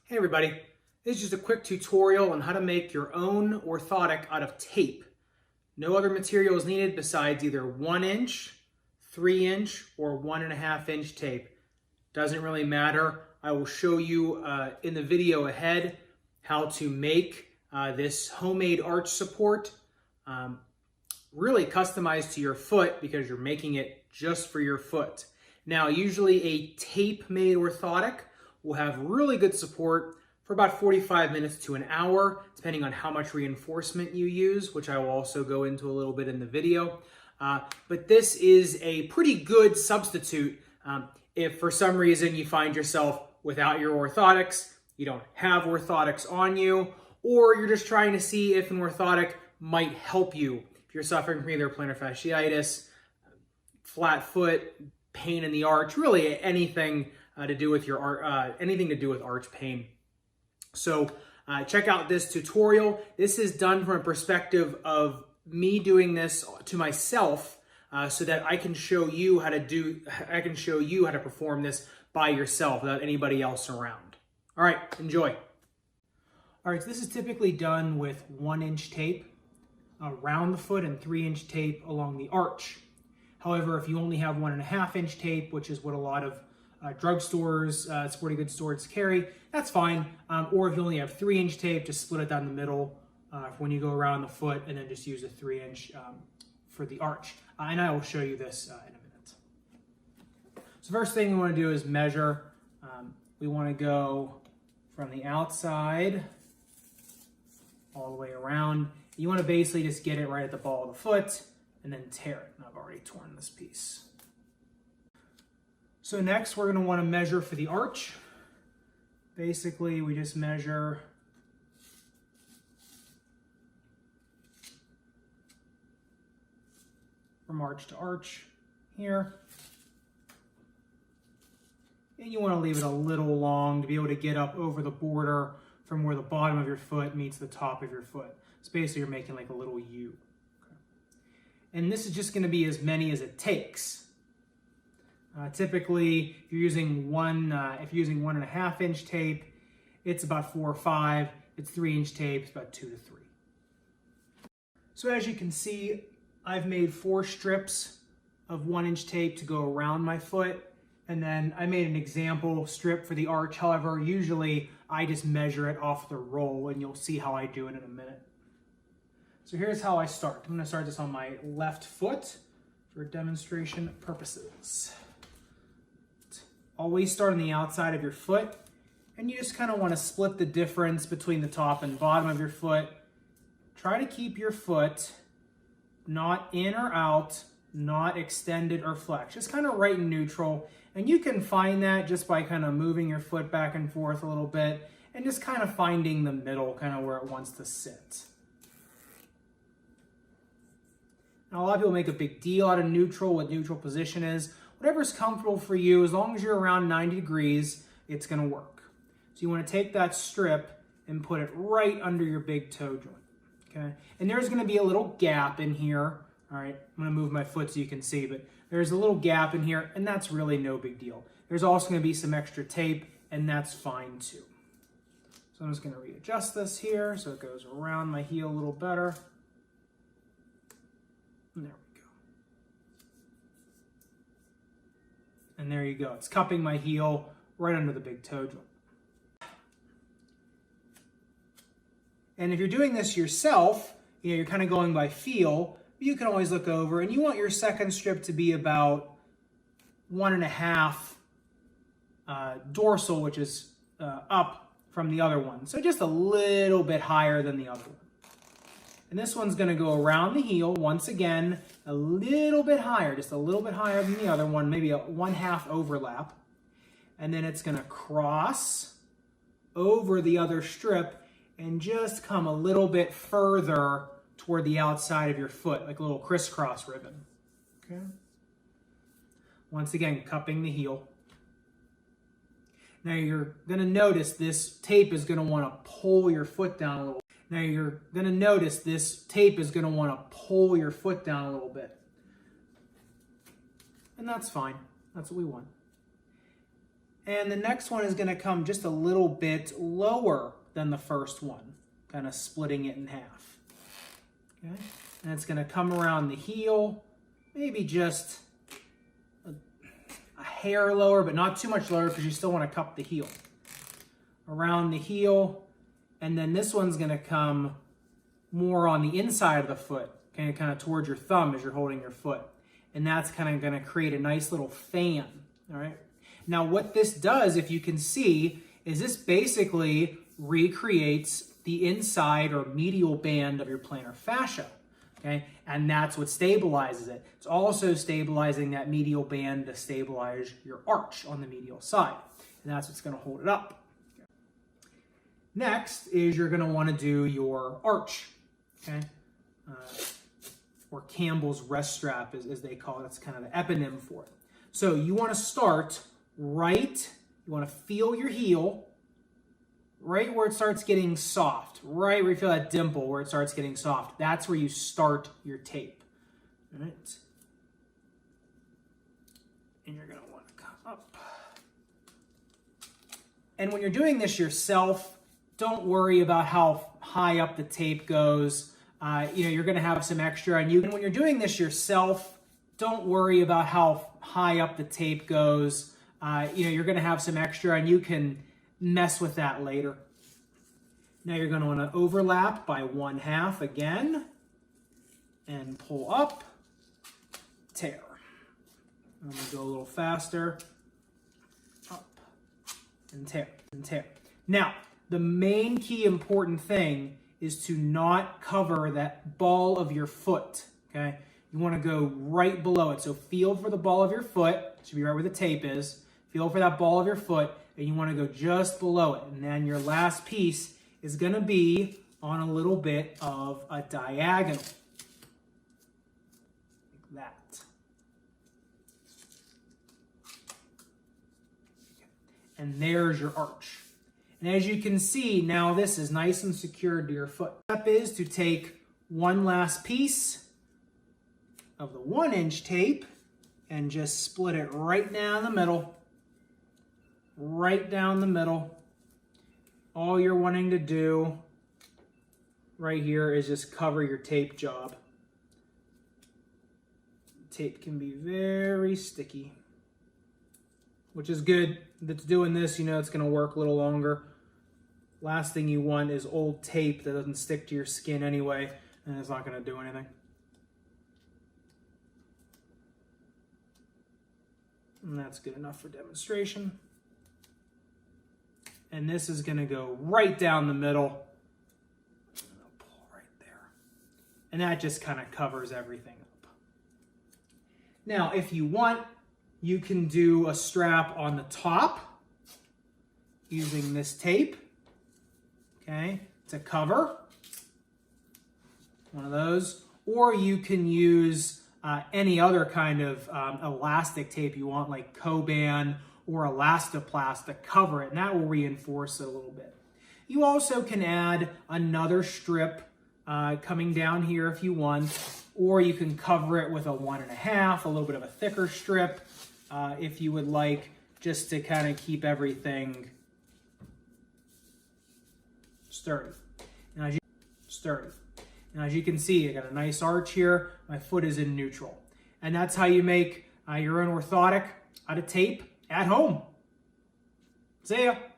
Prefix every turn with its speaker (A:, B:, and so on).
A: Hey everybody, this is just a quick tutorial on how to make your own orthotic out of tape. No other material is needed besides either 1 inch, 3 inch, or 1.5 inch tape. Doesn't really matter. I will show you in the video ahead how to make this homemade arch support really customized to your foot because you're making it just for your foot. Now, usually a tape-made orthotic will have really good support for about 45 minutes to an hour, depending on how much reinforcement you use, which I will also go into a little bit in the video. But this is a pretty good substitute if for some reason you find yourself without your orthotics, you don't have orthotics on you, or you're just trying to see if an orthotic might help you. If you're suffering from either plantarfasciits, flat foot, pain in the arch, really anything to do with your anything to do with arch pain. So check out this tutorial. This is done from a perspective of me doing this to myself, so that I can show you how to perform this by yourself without anybody else around. All right, enjoy. All right, so this is typically done with 1 inch tape around the foot and 3 inch tape along the arch. However, if you only have 1.5 inch tape, which is what a lot of drugstores, sporting goods stores carry, that's fine. Or if you only have 3 inch tape, just split it down the middle when you go around the foot, and then just use a 3 inch for the arch. And I will show you this in a minute. So first thing we want to do is measure. We want to go from the outside all the way around. You want to basically just get it right at the ball of the foot and then tear it. And I've already torn this piece. So next we're going to want to measure for the arch. Basically we just measure from arch to arch here. And you want to leave it a little long to be able to get up over the border from where the bottom of your foot meets the top of your foot. So basically you're making like a little U. Okay. And this is just going to be as many as it takes. Typically, if you're using 1.5 inch tape, it's about 4 or 5. It's 3 inch tape, it's about 2 to 3. So as you can see, I've made 4 strips of 1 inch tape to go around my foot. And then I made an example strip for the arch. However, usually I just measure it off the roll, and you'll see how I do it in a minute. So here's how I start. I'm going to start this on my left foot for demonstration purposes. Always start on the outside of your foot, and you just kind of want to split the difference between the top and bottom of your foot. Try to keep your foot not in or out, not extended or flexed, just kind of right in neutral. And you can find that just by kind of moving your foot back and forth a little bit and just kind of finding the middle, kind of where it wants to sit. Now, a lot of people make a big deal out of neutral, what neutral position is. Whatever's comfortable for you, as long as you're around 90 degrees, it's going to work. So you want to take that strip and put it right under your big toe joint. Okay? And there's going to be a little gap in here. All right, I'm going to move my foot so you can see, but there's a little gap in here, and that's really no big deal. There's also going to be some extra tape, and that's fine too. So I'm just going to readjust this here so it goes around my heel a little better. And there we go. And there you go. It's cupping my heel right under the big toe joint. And if you're doing this yourself, you're kind of going by feel, you can always look over, and you want your second strip to be about 1.5 dorsal, which is up from the other one. So just a little bit higher than the other one. And this one's going to go around the heel, once again, a little bit higher, just a little bit higher than the other one, maybe a 1/2 overlap. And then it's going to cross over the other strip and just come a little bit further toward the outside of your foot, like a little crisscross ribbon. Okay. Once again, cupping the heel. Now you're going to notice this tape is going to want to pull your foot down a little. Now you're going to notice this tape is going to want to pull your foot down a little bit. And that's fine. That's what we want. And the next one is going to come just a little bit lower than the first one, kind of splitting it in half. Okay? And it's going to come around the heel, maybe just a hair lower, but not too much lower because you still want to cup the heel. Around the heel, and then this one's going to come more on the inside of the foot, okay, kind of towards your thumb as you're holding your foot. And that's kind of going to create a nice little fan, all right? Now what this does, if you can see, is this basically recreates the inside or medial band of your plantar fascia, okay? And that's what stabilizes it. It's also stabilizing that medial band to stabilize your arch on the medial side. And that's what's going to hold it up. Next is you're going to want to do your arch, okay? Or Campbell's rest strap, as they call it. That's kind of the eponym for it. So you want to start right, you want to feel your heel, right where it starts getting soft, right where you feel that dimple where it starts getting soft. That's where you start your tape, all right? And you're going to want to come up. And when you're doing this yourself, don't worry about how high up the tape goes. You're going to have some extra. And when you're doing this yourself, don't worry about how high up the tape goes. You're going to have some extra, and you can mess with that later. Now you're going to want to overlap by 1/2 again, and pull up, tear. I'm going to go a little faster, up, and tear, and tear. Now, the main key important thing is to not cover that ball of your foot, okay? You want to go right below it. So feel for the ball of your foot. It should be right where the tape is. Feel for that ball of your foot, and you want to go just below it. And then your last piece is going to be on a little bit of a diagonal, like that. And there's your arch. And as you can see, now this is nice and secured to your foot. The step is to take one last piece of the 1-inch tape and just split it right down the middle. Right down the middle. All you're wanting to do right here is just cover your tape job. Tape can be very sticky, which is good. That's doing this, it's going to work a little longer. Last thing you want is old tape that doesn't stick to your skin anyway, and it's not going to do anything. And that's good enough for demonstration. And this is going to go right down the middle. And I'll pull right there. And that just kind of covers everything up. Now, if you want, you can do a strap on the top using this tape, okay, to cover, one of those. Or you can use any other kind of elastic tape you want, like Coban or Elastoplast, to cover it, and that will reinforce it a little bit. You also can add another strip coming down here if you want, or you can cover it with a 1.5, a little bit of a thicker strip, if you would like, just to kind of keep everything sturdy. And as you can see, I got a nice arch here. My foot is in neutral. And that's how you make your own orthotic out of tape at home. See ya.